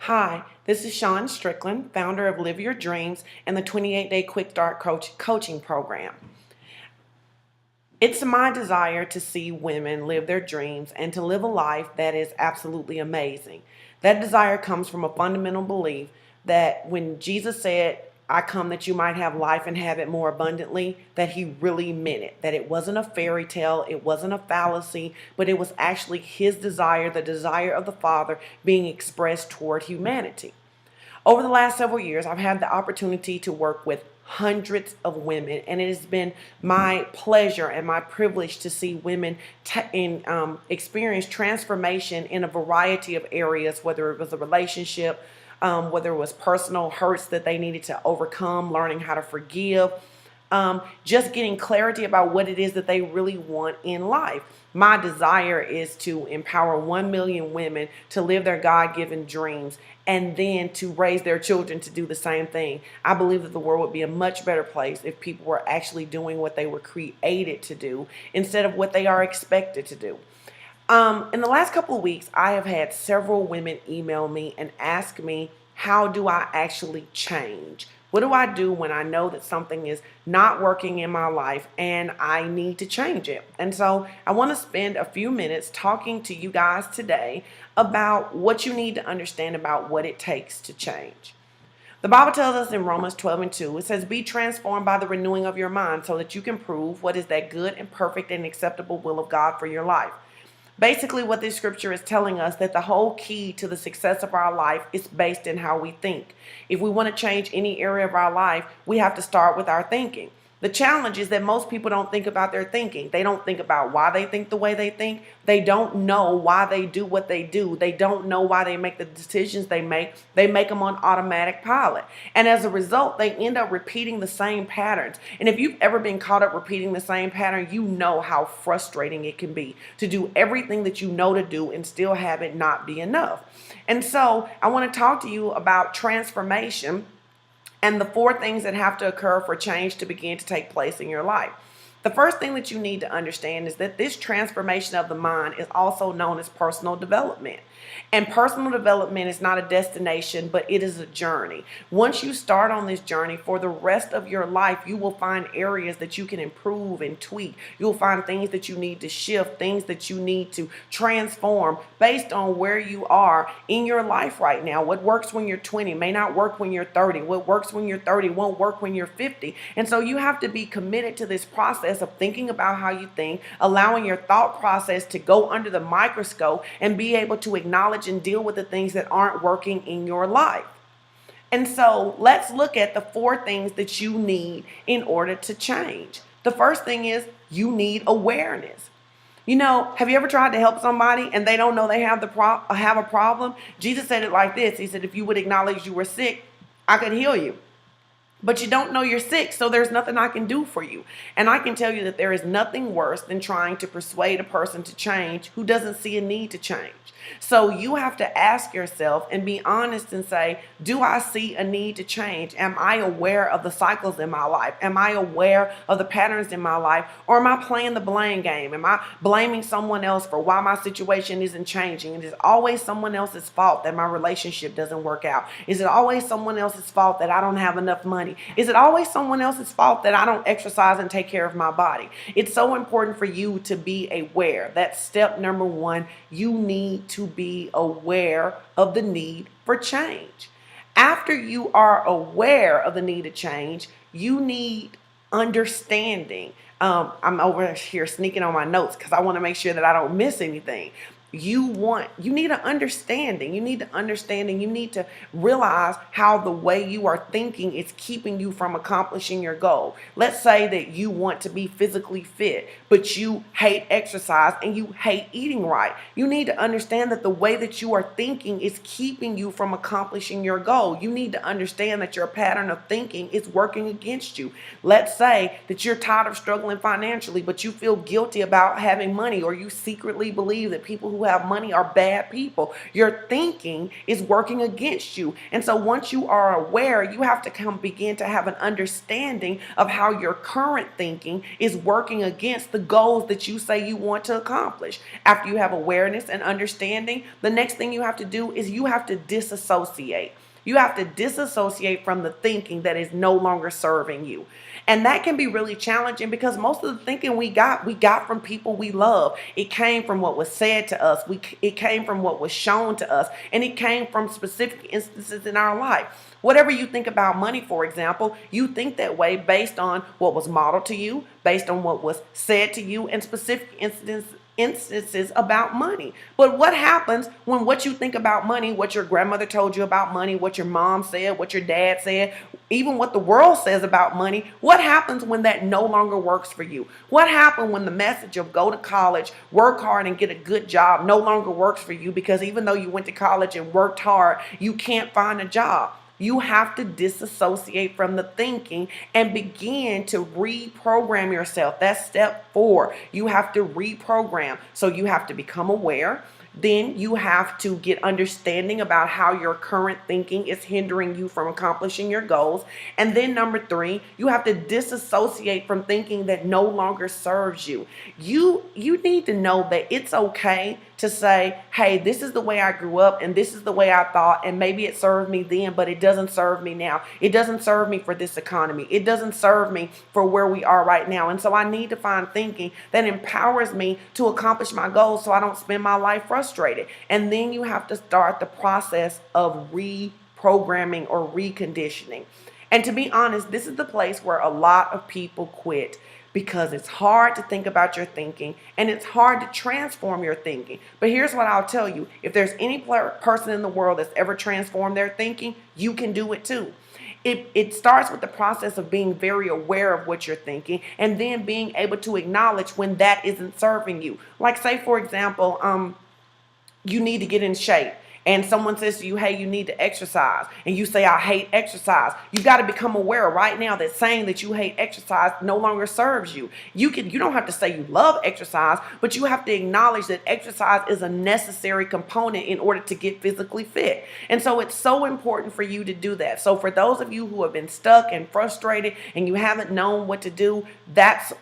Hi, this is Shawn Strickland, founder of Live Your Dreams and the 28-day Quick Start Coaching Program. It's my desire to see women live their dreams and to live a life that is absolutely amazing. That desire comes from a fundamental belief that when Jesus said, I come that you might have life and have it more abundantly, that he really meant it. That it wasn't a fairy tale, it wasn't a fallacy, but it was actually his desire, the desire of the Father being expressed toward humanity. Over the last several years, I've had the opportunity to work with hundreds of women, and it has been my pleasure and my privilege to see women experience transformation in a variety of areas, whether it was a relationship, whether it was personal hurts that they needed to overcome, learning how to forgive, just getting clarity about what it is that they really want in life. My desire is to empower 1 million women to live their God-given dreams and then to raise their children to do the same thing. I believe that the world would be a much better place if people were actually doing what they were created to do instead of what they are expected to do. In the last couple of weeks, I have had several women email me and ask me, how do I actually change? What do I do when I know that something is not working in my life and I need to change it? And so I want to spend a few minutes talking to you guys today about what you need to understand about what it takes to change. The Bible tells us in Romans 12:2, it says, be transformed by the renewing of your mind so that you can prove what is that good and perfect and acceptable will of God for your life. Basically, what this scripture is telling us that the whole key to the success of our life is based in how we think. If we want to change any area of our life, we have to start with our thinking. The challenge is that most people don't think about their thinking. They don't think about why they think the way they think. They don't know why they do what they do. They don't know why they make the decisions they make. They make them on automatic pilot. And as a result, they end up repeating the same patterns. And if you've ever been caught up repeating the same pattern, you know how frustrating it can be to do everything that you know to do and still have it not be enough. And so I want to talk to you about transformation and the 4 things that have to occur for change to begin to take place in your life. The first thing that you need to understand is that this transformation of the mind is also known as personal development. And personal development is not a destination, but it is a journey. Once you start on this journey for the rest of your life, you will find areas that you can improve and tweak. You'll find things that you need to shift, things that you need to transform based on where you are in your life right now. What works when you're 20 may not work when you're 30. What works when you're 30 won't work when you're 50. And so you have to be committed to this process of thinking about how you think, allowing your thought process to go under the microscope and be able to acknowledge and deal with the things that aren't working in your life. And so let's look at the 4 things that you need in order to change. The first thing is you need awareness. You know, have you ever tried to help somebody and they don't know they have a problem? Jesus said it like this. He said, if you would acknowledge you were sick, I could heal you. But you don't know you're sick, so there's nothing I can do for you. And I can tell you that there is nothing worse than trying to persuade a person to change who doesn't see a need to change. So you have to ask yourself and be honest and say, do I see a need to change? Am I aware of the cycles in my life? Am I aware of the patterns in my life? Or am I playing the blame game? Am I blaming someone else for why my situation isn't changing? It is always someone else's fault that my relationship doesn't work out. Is it always someone else's fault that I don't have enough money? Is it always someone else's fault that I don't exercise and take care of my body? It's so important for you to be aware. That's step number 1. You need to be aware of the need for change. After you are aware of the need to change, you need understanding. I'm over here sneaking on my notes because I want to make sure that I don't miss anything. You need an understanding. You need to understand and you need to realize how the way you are thinking is keeping you from accomplishing your goal. Let's say that you want to be physically fit, but you hate exercise and you hate eating right. You need to understand that the way that you are thinking is keeping you from accomplishing your goal. You need to understand that your pattern of thinking is working against you. Let's say that you're tired of struggling financially, but you feel guilty about having money, or you secretly believe that people who who have money are bad people. Your thinking is working against you. And so once you are aware, you have to begin to have an understanding of how your current thinking is working against the goals that you say you want to accomplish. After you have awareness and understanding, the next thing you have to do is you have to disassociate. You have to disassociate from the thinking that is no longer serving you. And that can be really challenging because most of the thinking we got from people we love. It came from what was said to us. It came from what was shown to us. And it came from specific instances in our life. Whatever you think about money, for example, you think that way based on what was modeled to you, based on what was said to you, and specific instances about money. But what happens when what you think about money, what your grandmother told you about money, what your mom said, what your dad said, even what the world says about money, what happens when that no longer works for you? What happens when the message of go to college, work hard and get a good job no longer works for you because even though you went to college and worked hard, you can't find a job? You have to disassociate from the thinking and begin to reprogram yourself. That's step 4. You have to reprogram. So you have to become aware. Then you have to get understanding about how your current thinking is hindering you from accomplishing your goals. And then number 3, you have to disassociate from thinking that no longer serves you. You need to know that it's okay to say, hey, this is the way I grew up and this is the way I thought, and maybe it served me then, but it doesn't serve me now. It doesn't serve me for this economy. It doesn't serve me for where we are right now. And so I need to find thinking that empowers me to accomplish my goals so I don't spend my life frustrated. And then you have to start the process of reprogramming or reconditioning. And to be honest, this is the place where a lot of people quit, because it's hard to think about your thinking and it's hard to transform your thinking. But here's what I'll tell you. If there's any person in the world that's ever transformed their thinking, you can do it too. It starts with the process of being very aware of what you're thinking and then being able to acknowledge when that isn't serving you. Like say, for example, you need to get in shape. And someone says to you, hey, you need to exercise. And you say, I hate exercise. You got to become aware right now that saying that you hate exercise no longer serves you. You don't have to say you love exercise, but you have to acknowledge that exercise is a necessary component in order to get physically fit. And so it's so important for you to do that. So for those of you who have been stuck and frustrated and you haven't known what to do, that's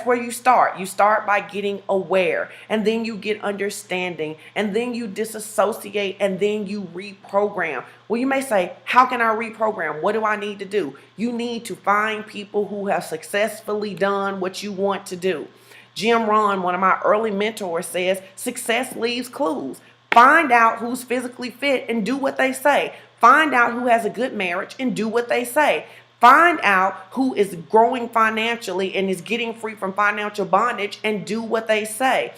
where you start. You start by getting aware, and then you get understanding, and then you disassociate, and then you reprogram. Well, you may say, how can I reprogram? What do I need to do? You need to find people who have successfully done what you want to do. Jim Rohn, one of my early mentors, says, success leaves clues. Find out who's physically fit and do what they say. Find out who has a good marriage and do what they say. Find out who is growing financially and is getting free from financial bondage and do what they say.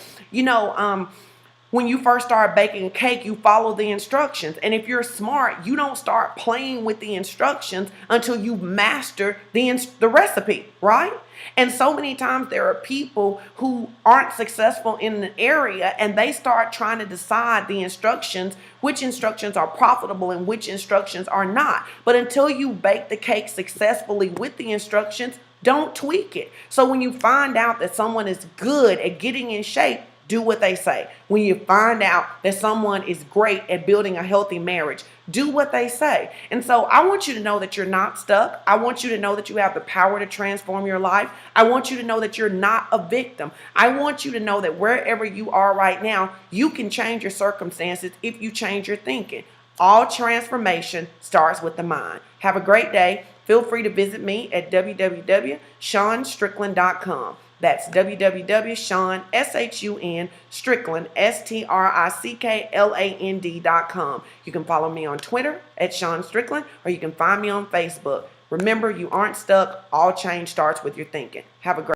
When you first start baking a cake, you follow the instructions. And if you're smart, you don't start playing with the instructions until you master the recipe, right? And so many times there are people who aren't successful in an area and they start trying to decide the instructions, which instructions are profitable and which instructions are not. But until you bake the cake successfully with the instructions, don't tweak it. So when you find out that someone is good at getting in shape, do what they say. When you find out that someone is great at building a healthy marriage, do what they say. And so I want you to know that you're not stuck. I want you to know that you have the power to transform your life. I want you to know that you're not a victim. I want you to know that wherever you are right now, you can change your circumstances if you change your thinking. All transformation starts with the mind. Have a great day. Feel free to visit me at www.SeanStrickland.com. That's www.Sean, S-H-U-N, Strickland, STRICKLAND.com. You can follow me on Twitter at Sean Strickland, or you can find me on Facebook. Remember, you aren't stuck. All change starts with your thinking. Have a great